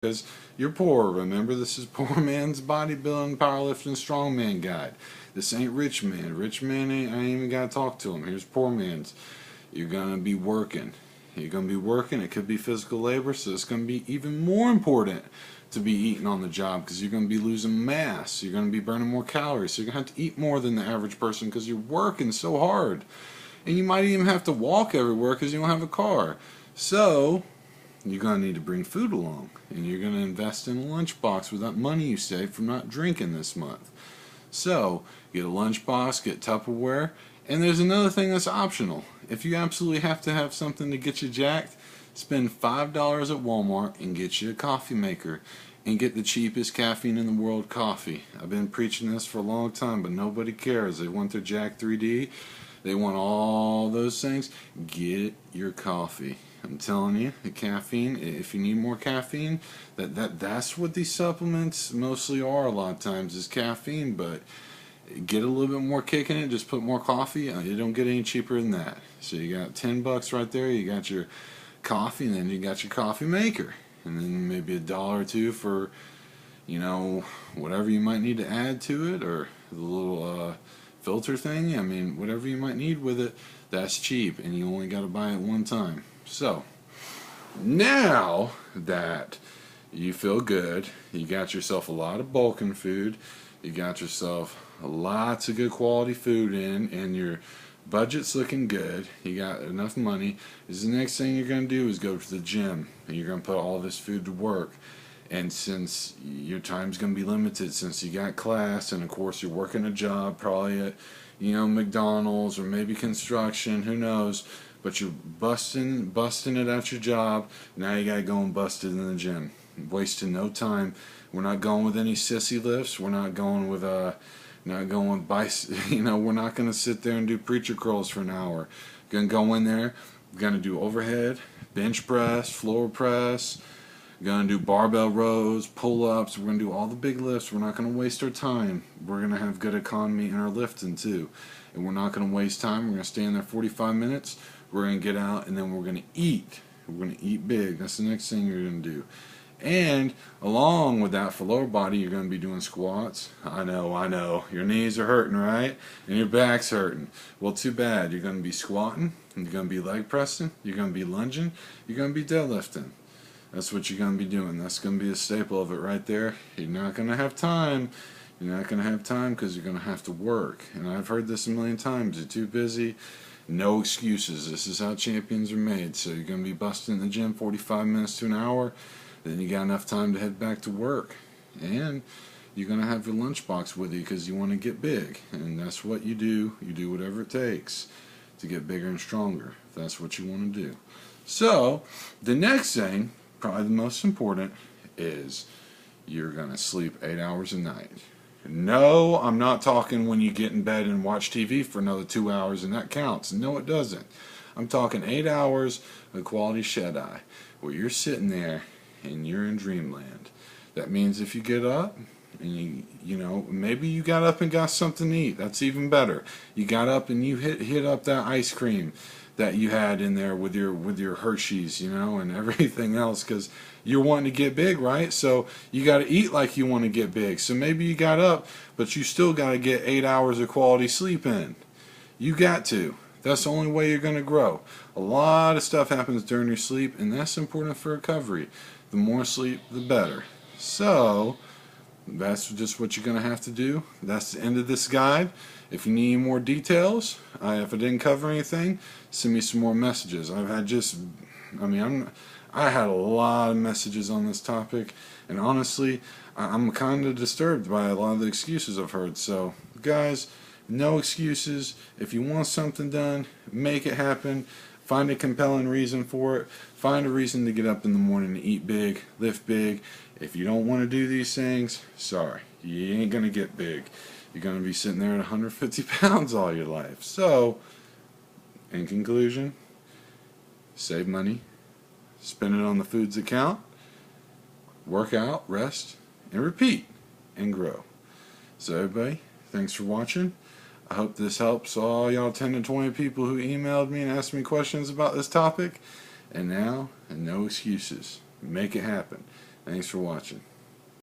because you're poor. Remember, this is Poor Man's Bodybuilding, Powerlifting, Strongman Guide. This ain't Rich Man. Rich Man ain't, I ain't even got to talk to him. Here's Poor Man's. You're going to be working. You're going to be working. It could be physical labor, so it's going to be even more important to be eating on the job because you're going to be losing mass. You're going to be burning more calories. So you're going to have to eat more than the average person because you're working so hard. And you might even have to walk everywhere because you don't have a car. So you're going to need to bring food along. And you're going to invest in a lunchbox with that money you saved from not drinking this month. So get a lunchbox, get Tupperware. And there's another thing that's optional. If you absolutely have to have something to get you jacked, spend $5 at Walmart and get you a coffee maker and get the cheapest caffeine in the world coffee. I've been preaching this for a long time, but nobody cares. They want their Jack 3D. They want all those things. Get your coffee. I'm telling you, the caffeine, if you need more caffeine, that's what these supplements mostly are a lot of times, is caffeine, but get a little bit more kick in it, just put more coffee. You don't get any cheaper than that. So you got $10 right there, you got your coffee, and then you got your coffee maker. And then maybe $1 or $2 for, whatever you might need to add to it, or the little filter thing. I mean, whatever you might need with it, that's cheap, and you only got to buy it one time. So, now that you feel good, you got yourself a lot of bulking food, you got yourself lots of good quality food in, and your budget's looking good, you got enough money, is the next thing you're going to do is go to the gym, and you're going to put all this food to work. And since your time's going to be limited, since you got class, and of course you're working a job, probably at, McDonald's or maybe construction, who knows, but you're busting it at your job, now you got to go and bust it in the gym. Wasting no time. We're not going with any sissy lifts, we're not going with we're not going to sit there and do preacher curls for an hour. We're going to go in there, we're going to do overhead, bench press, floor press, we're going to do barbell rows, pull-ups, we're going to do all the big lifts. We're not going to waste our time. We're going to have good economy in our lifting too. And we're not going to waste time. We're going to stay in there 45 minutes. We're going to get out, and then we're going to eat. We're going to eat big. That's the next thing you're going to do. And along with that, for lower body, you're going to be doing squats. I know. Your knees are hurting, right? And your back's hurting. Well, too bad. You're going to be squatting. You're going to be leg pressing. You're going to be lunging. You're going to be deadlifting. That's what you're going to be doing. That's going to be a staple of it right there. You're not going to have time. You're not going to have time because you're going to have to work. And I've heard this a million times. You're too busy. No excuses. This is how champions are made. So you're going to be busting in the gym 45 minutes to an hour. Then you got enough time to head back to work. And you're going to have your lunchbox with you because you want to get big. And that's what you do. You do whatever it takes to get bigger and stronger, if that's what you want to do. So the next thing, probably the most important, is you're going to sleep 8 hours a night. No, I'm not talking when you get in bed and watch TV for another 2 hours and that counts. No, it doesn't. I'm talking 8 hours of quality shut-eye where you're sitting there and you're in dreamland. That means if you get up and maybe you got up and got something to eat. That's even better. You got up and you hit up that ice cream that you had in there with your Hershey's, and everything else, because you're wanting to get big, right? So you got to eat like you want to get big. So maybe you got up, but you still got to get 8 hours of quality sleep in. You got to. That's the only way you're going to grow. A lot of stuff happens during your sleep, and that's important for recovery. The more sleep, the better. So that's just what you're going to have to do. That's the end of this guide. If you need more details, if I didn't cover anything, send me some more messages. I had a lot of messages on this topic, and honestly, I'm kind of disturbed by a lot of the excuses I've heard. So, guys, no excuses. If you want something done, make it happen. Find a compelling reason for it. Find a reason to get up in the morning to eat big, lift big. If you don't want to do these things, sorry, you ain't going to get big. You're going to be sitting there at 150 pounds all your life. So, in conclusion, save money, spend it on the foods that count, work out, rest, and repeat, and grow. So everybody, thanks for watching. I hope this helps all y'all 10 to 20 people who emailed me and asked me questions about this topic. And now, no excuses. Make it happen. Thanks for watching.